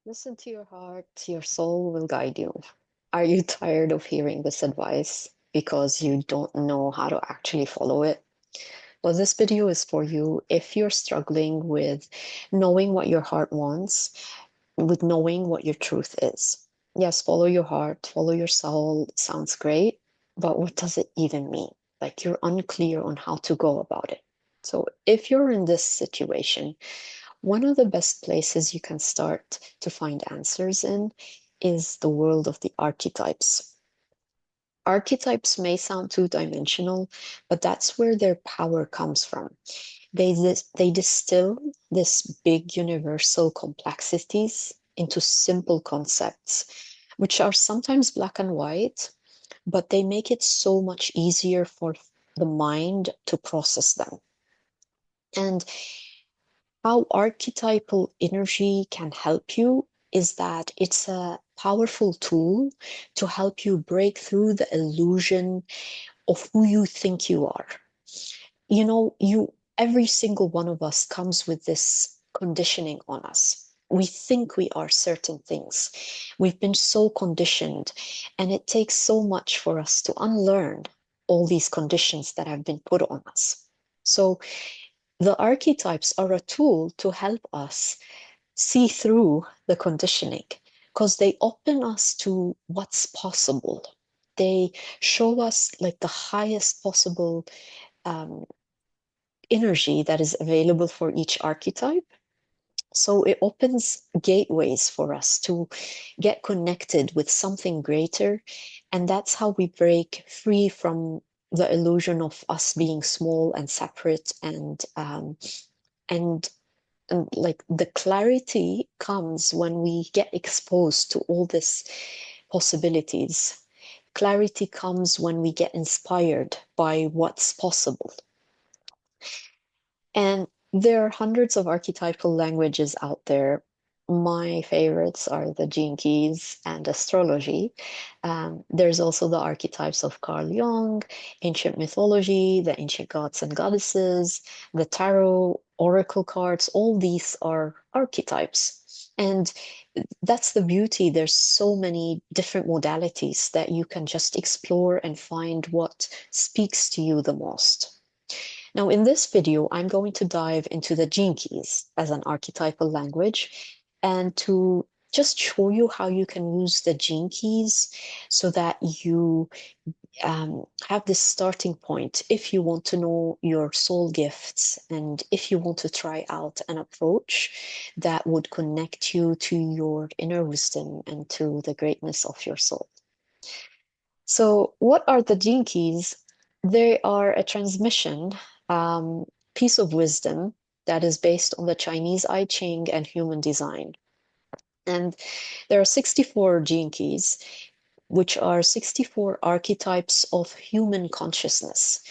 Listen to your heart, your soul will guide you. Are you tired of hearing this advice because you don't know how to actually follow it? Well, this video is for you if you're struggling with knowing what your heart wants, with knowing what your truth is. Yes, follow your heart, follow your soul. It sounds great, but what does it even mean? Like you're unclear on how to go about it. So if you're in this situation, one of the best places you can start to find answers in is the world of the archetypes. Archetypes may sound two-dimensional, but that's where their power comes from. They distill this big universal complexities into simple concepts, which are sometimes black and white, but they make it so much easier for the mind to process them. And how archetypal energy can help you is that it's a powerful tool to help you break through the illusion of who you think you are. You know, every single one of us comes with this conditioning on us. We think we are certain things. We've been so conditioned, and it takes so much for us to unlearn all these conditions that have been put on us. So the archetypes are a tool to help us see through the conditioning because they open us to what's possible. They show us like the highest possible um, energy that is available for each archetype. So it opens gateways for us to get connected with something greater. And that's how we break free from the illusion of us being small and separate and and like the clarity comes when we get exposed to all these possibilities. Clarity comes when we get inspired by what's possible. And there are hundreds of archetypal languages out there. My favorites are the Gene Keys and astrology. There's also the archetypes of Carl Jung, ancient mythology, the ancient gods and goddesses, the tarot, oracle cards. All these are archetypes. And that's the beauty. There's so many different modalities that you can just explore and find what speaks to you the most. Now, in this video, I'm going to dive into the gene keys as an archetypal language and to just show you how you can use the gene keys so that you have this starting point if you want to know your soul gifts and if you want to try out an approach that would connect you to your inner wisdom and to the greatness of your soul. So, what are the gene keys? They are a transmission um, piece of wisdom that is based on the Chinese I Ching and human design. And there are 64 gene keys, which are 64 archetypes of human consciousness.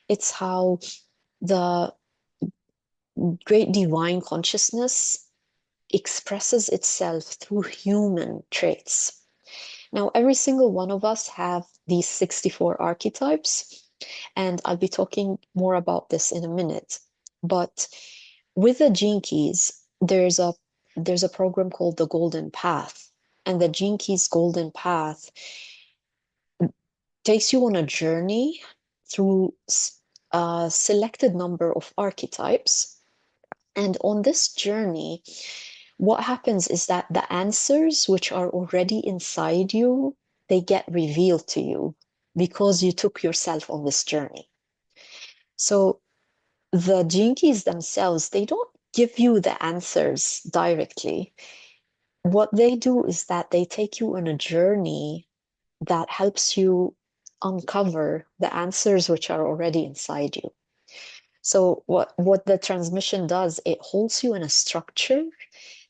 It's how the great divine consciousness expresses itself through human traits. Now, every single one of us have these 64 archetypes, and I'll be talking more about this in a minute. But with the gene keys, there's a program called the Golden Path, and the gene keys Golden Path takes you on a journey through a selected number of archetypes. And on this journey, what happens is that the answers which are already inside you, they get revealed to you because you took yourself on this journey. So the gene keys themselves, they don't give you the answers directly. What they do is that they take you on a journey that helps you uncover the answers which are already inside you. So what the transmission does, it holds you in a structure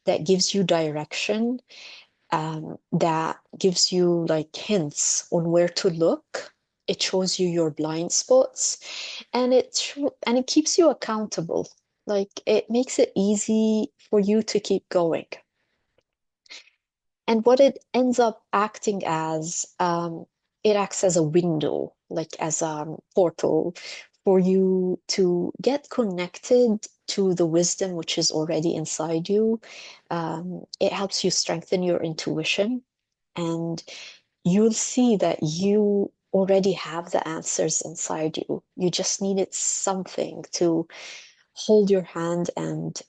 that gives you direction, that gives you like hints on where to look. It shows you your blind spots, and it keeps you accountable. Like it makes it easy for you to keep going. And what it ends up acting as, it acts as a window, like as a portal for you to get connected to the wisdom which is already inside you. It helps you strengthen your intuition, and you'll see that you already have the answers inside you. You just needed something to hold your hand and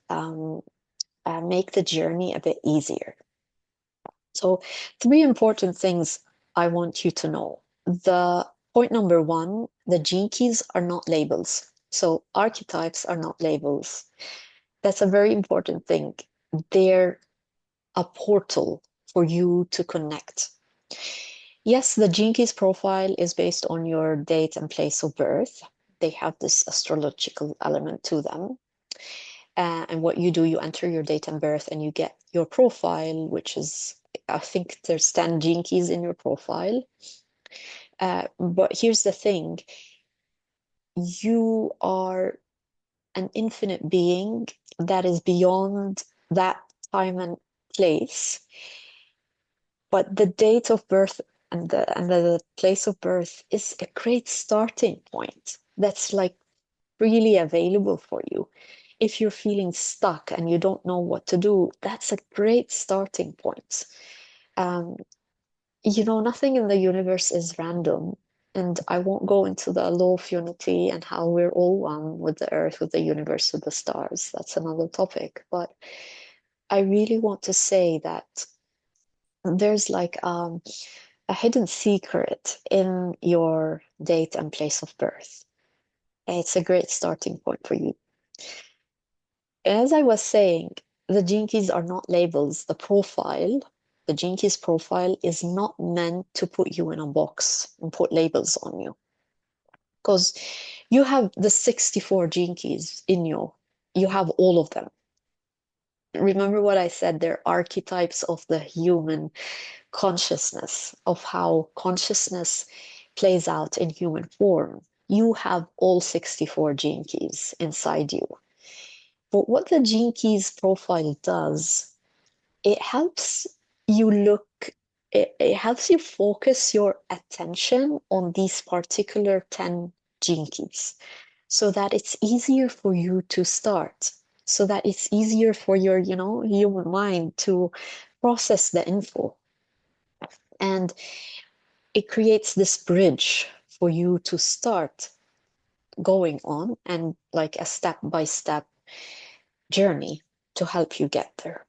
make the journey a bit easier. So, three important things I want you to know. The point number one, the gene keys are not labels. So, archetypes are not labels. That's a very important thing. They're a portal for you to connect. Yes, the gene keys profile is based on your date and place of birth. They have this astrological element to them. And what you do, you enter your date and birth and you get your profile, which is, I think there's 10 gene keys in your profile. But here's the thing, you are an infinite being that is beyond that time and place. But the date of birth and the place of birth is a great starting point. That's like really available for you. If you're feeling stuck and you don't know what to do, that's a great starting point. Um, Nothing in the universe is random. And I won't go into the law of unity and how we're all one with the earth, with the universe, with the stars. That's another topic. But I really want to say that there's like a hidden secret in your date and place of birth. It's a great starting point for you. As I was saying, the gene keys are not labels. The gene keys profile is not meant to put you in a box and put labels on you. Because you have the 64 gene keys in you. You have all of them. Remember what I said, they're archetypes of the human consciousness, of how consciousness plays out in human form. You have all 64 gene keys inside you. But what the gene keys profile does, it helps you it helps you focus your attention on these particular 10 gene keys so that it's easier for you to start, so that it's easier for your, human mind to process the info. And it creates this bridge for you to start going on and like a step-by-step journey to help you get there.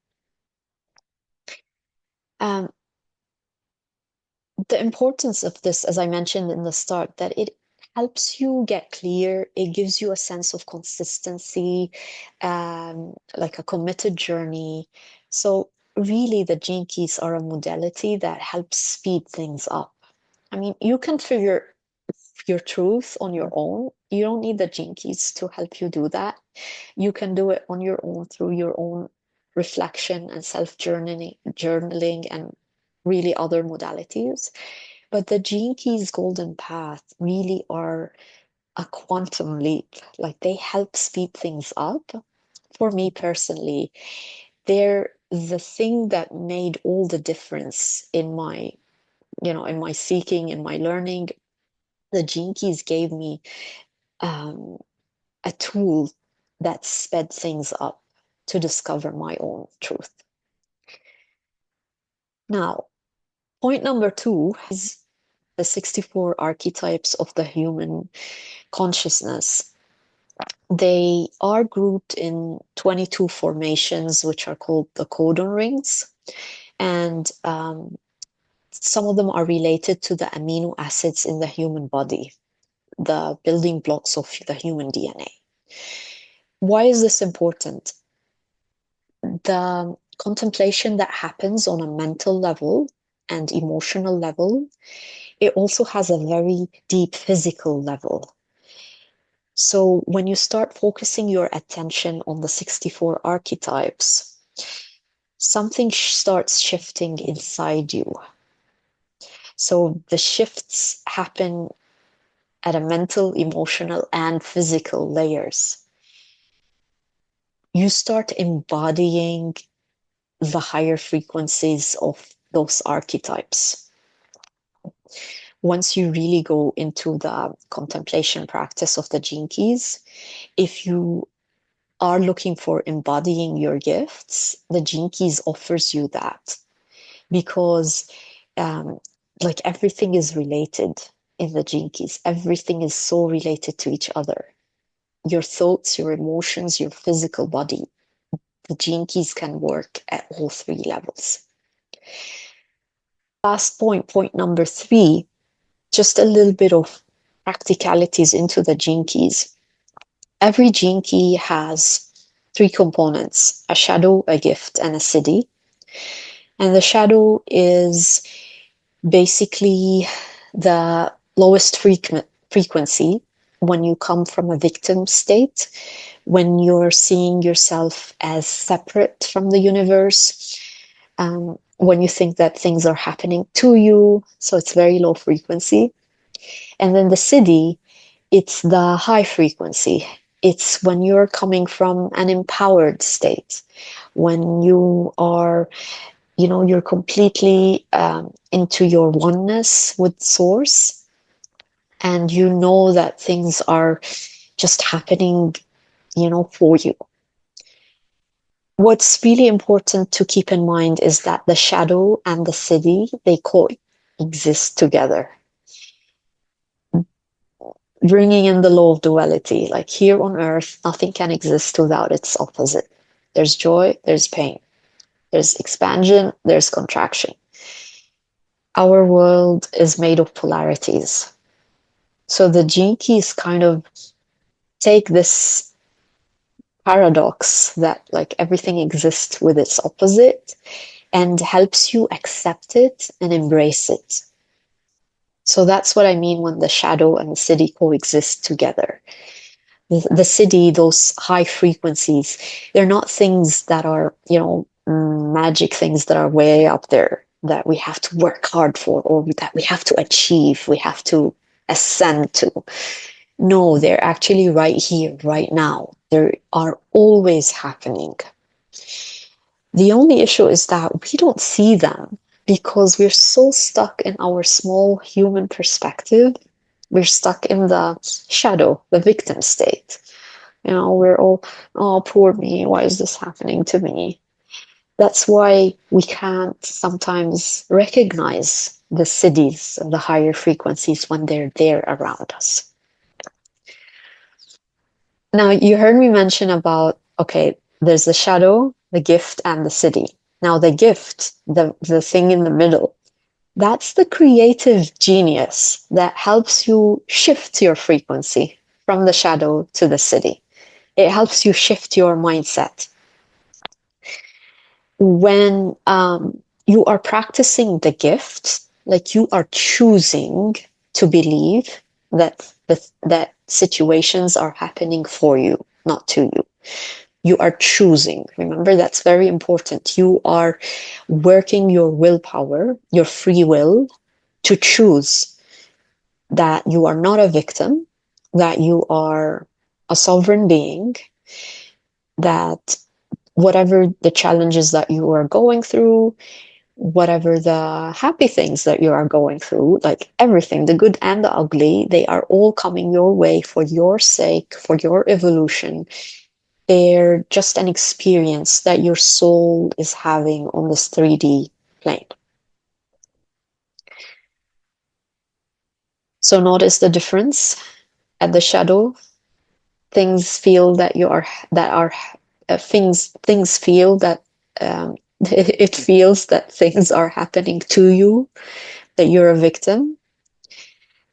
Um, the importance of this, as I mentioned in the start, that it helps you get clear. It gives you a sense of consistency, like a committed journey. So really, the gene keys are a modality that helps speed things up. I mean, you can figure your truth on your own. You don't need the gene keys to help you do that. You can do it on your own through your own reflection and journaling and really other modalities. But the gene keys golden path really are a quantum leap. Like they help speed things up. For me personally, they're the thing that made all the difference in my seeking, in my learning. The gene keys gave me um, a tool that sped things up to discover my own truth. Now, point number two is the 64 archetypes of the human consciousness. They are grouped in 22 formations, which are called the codon rings. And some of them are related to the amino acids in the human body, the building blocks of the human DNA. Why is this important? The contemplation that happens on a mental level and emotional level, it also has a very deep physical level. So when you start focusing your attention on the 64 archetypes, something starts shifting inside you. So the shifts happen at a mental, emotional, and physical layers. You start embodying the higher frequencies of those archetypes. once you really go into the contemplation practice of the gene keys, if you are looking for embodying your gifts, the gene keys offers you that, because um, like everything is related in the gene keys. Everything is so related to each other. Your thoughts, your emotions, your physical body. The gene keys can work at all three levels. Last point, point number 3, just a little bit of practicalities into the gene keys. Every gene key has 3 components: a shadow, a gift, and a siddhi. And the shadow is basically the lowest frequency when you come from a victim state, when you're seeing yourself as separate from the universe, when you think that things are happening to you. So it's very low frequency. And then the siddhi, it's the high frequency. It's when you're coming from an empowered state, when you are, you're completely into your oneness with source, and you know that things are just happening, for you. What's really important to keep in mind is that the shadow and the siddhi, they coexist together. Bringing in the law of duality, like here on earth, nothing can exist without its opposite. There's joy, there's pain, there's expansion, there's contraction. Our world is made of polarities. So the gene keys kind of take this paradox that like everything exists with its opposite and helps you accept it and embrace it. So that's what I mean when the shadow and the siddhi coexist together. The siddhi, those high frequencies, they're not things that are, magic things that are way up there that we have to work hard for, or that we have to achieve, we have to ascend to. No, they're actually right here, right now. They are always happening. The only issue is that we don't see them because we're so stuck in our small human perspective. We're stuck in the shadow, the victim state. We're all, oh, poor me, why is this happening to me? That's why we can't sometimes recognize the siddhis, the higher frequencies, when they're there around us. Now, you heard me mention about, okay, there's the shadow, the gift, and the siddhi. Now, the gift, the thing in the middle, that's the creative genius that helps you shift your frequency from the shadow to the siddhi. It helps you shift your mindset. When you are practicing the gift, like you are choosing to believe that situations are happening for you, not to you. You are choosing. Remember, that's very important. You are working your willpower, your free will, to choose that you are not a victim, that you are a sovereign being, that whatever the challenges that you are going through, whatever the happy things that you are going through, like everything, the good and the ugly, they are all coming your way for your sake, for your evolution. They're just an experience that your soul is having on this 3D plane. So notice the difference. At the shadow, things feel that things feel that it feels that things are happening to you, that you're a victim.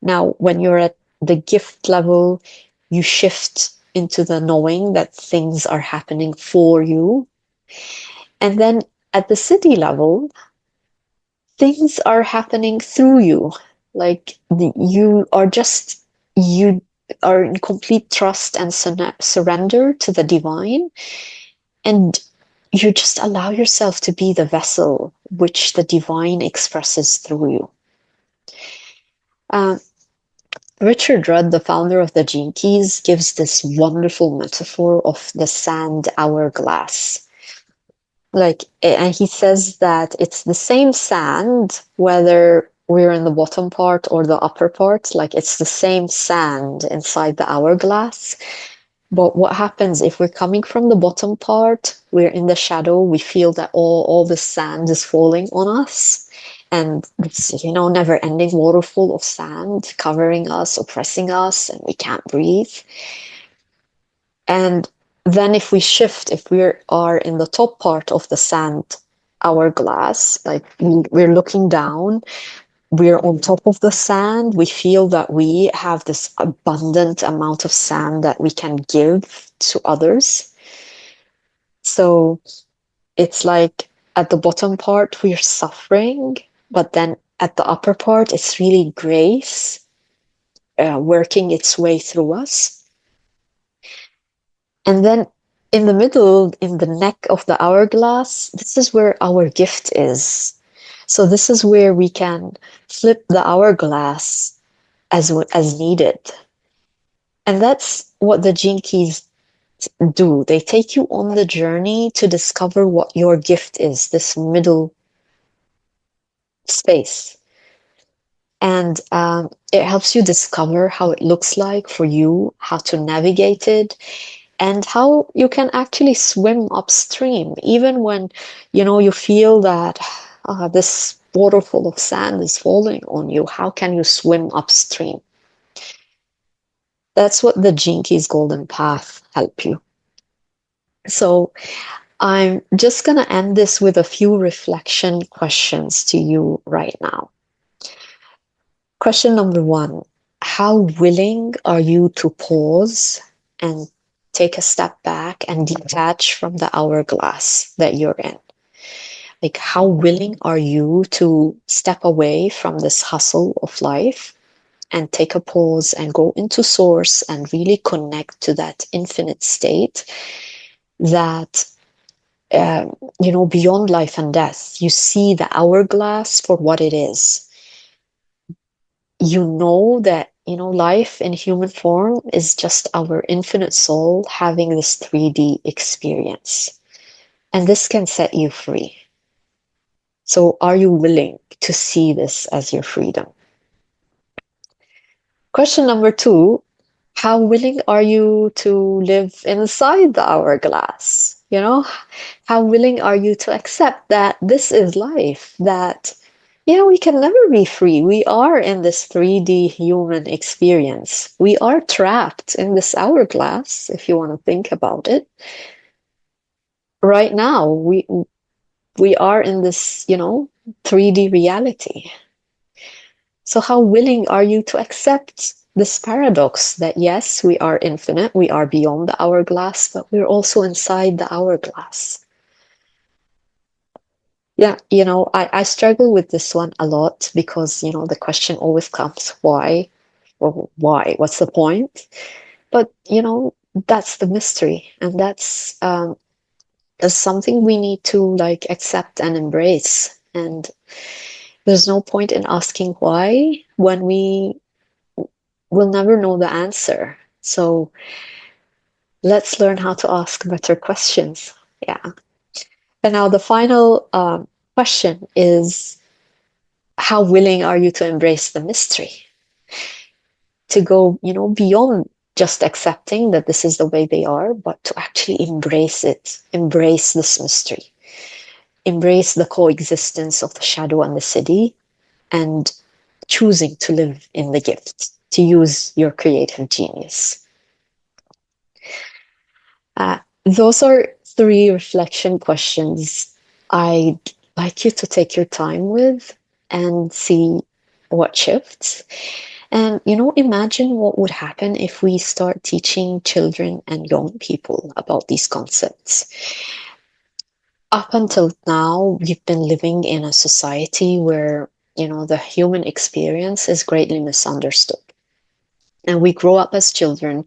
Now, when you're at the gift level, you shift into the knowing that things are happening for you. And then at the siddhi level, things are happening through you. Like you are in complete trust and surrender to the divine. And you just allow yourself to be the vessel which the divine expresses through you. Richard Rudd, the founder of the Gene Keys, gives this wonderful metaphor of the sand hourglass. And he says that it's the same sand, whether we're in the bottom part or the upper part, like it's the same sand inside the hourglass. But what happens if we're coming from the bottom part, we're in the shadow, we feel that all the sand is falling on us. And it's, never-ending waterfall of sand covering us, oppressing us, and we can't breathe. And then if we shift, if we are in the top part of the sand hourglass, like we're looking down, we're on top of the sand, we feel that we have this abundant amount of sand that we can give to others. So it's like at the bottom part, we're suffering, but then at the upper part, it's really grace working its way through us. And then in the middle, in the neck of the hourglass, this is where our gift is. So this is where we can flip the hourglass as needed. And that's what the gene keys do. They take you on the journey to discover what your gift is, this middle space. And it helps you discover how it looks like for you, how to navigate it, and how you can actually swim upstream, even when, you feel that this waterfall of sand is falling on you. How can you swim upstream? That's what the Gene Keys Golden Path help you. So I'm just going to end this with a few reflection questions to you right now. Question number one, how willing are you to pause and take a step back and detach from the hourglass that you're in? Like, how willing are you to step away from this hustle of life and take a pause and go into source and really connect to that infinite state that, beyond life and death, you see the hourglass for what it is. You know that, life in human form is just our infinite soul having this 3D experience. And this can set you free. So are you willing to see this as your freedom? Question number two, how willing are you to live inside the hourglass? How willing are you to accept that this is life, that, we can never be free. We are in this 3D human experience. We are trapped in this hourglass, if you want to think about it. Right now, we are in this, 3D reality. So how willing are you to accept this paradox that yes, we are infinite, we are beyond the hourglass, but we're also inside the hourglass? Yeah, I struggle with this one a lot because, the question always comes, why? Or why? What's the point? But, that's the mystery. And that's something we need to like accept and embrace. And there's no point in asking why when we will never know the answer. So let's learn how to ask better questions. Yeah. And now the final question is, how willing are you to embrace the mystery? To go, beyond just accepting that this is the way they are, but to actually embrace it, embrace this mystery, embrace the coexistence of the shadow and the Siddhi, and choosing to live in the gift, to use your creative genius. Those are 3 reflection questions I'd like you to take your time with and see what shifts. And, imagine what would happen if we start teaching children and young people about these concepts. Up until now, we've been living in a society where, the human experience is greatly misunderstood. And we grow up as children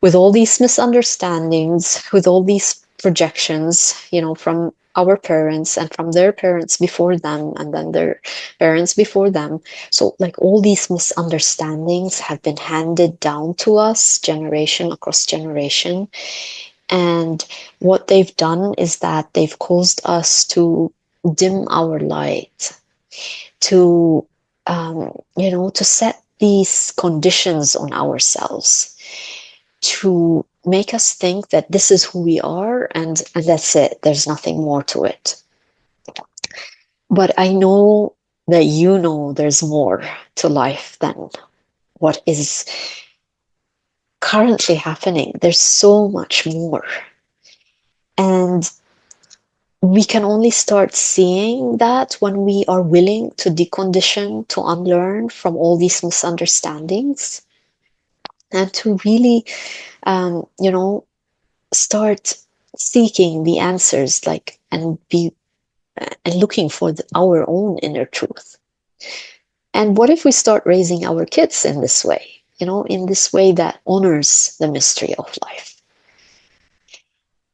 with all these misunderstandings, with all these projections, from our parents and from their parents before them, and then their parents before them. So, like, all these misunderstandings have been handed down to us generation across generation. And what they've done is that they've caused us to dim our light, to to set these conditions on ourselves to make us think that this is who we are and that's it. There's nothing more to it. But I know that there's more to life than what is currently happening. There's so much more. And we can only start seeing that when we are willing to decondition, to unlearn from all these misunderstandings, and to really, start seeking the answers, like, and looking for our own inner truth. And what if we start raising our kids in this way, in this way that honors the mystery of life?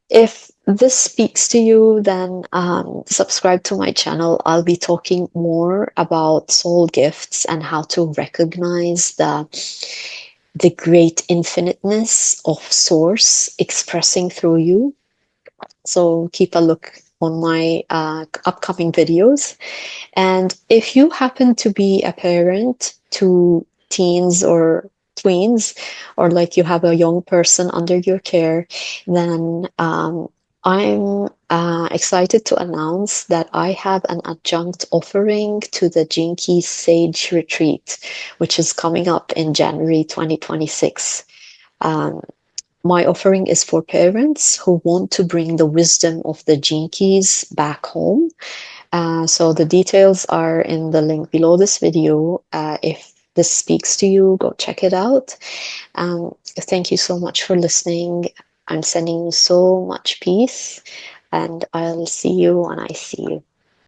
If this speaks to you, then subscribe to my channel. I'll be talking more about soul gifts and how to recognize the great infiniteness of Source expressing through you. So keep a look on my upcoming videos. And if you happen to be a parent to teens or tweens, or like you have a young person under your care, then I'm excited to announce that I have an adjunct offering to the Gene Keys Sage Retreat, which is coming up in January 2026. My offering is for parents who want to bring the wisdom of the Gene Keys back home. So the details are in the link below this video. If this speaks to you, go check it out. Thank you so much for listening. I'm sending you so much peace, and I'll see you when I see you.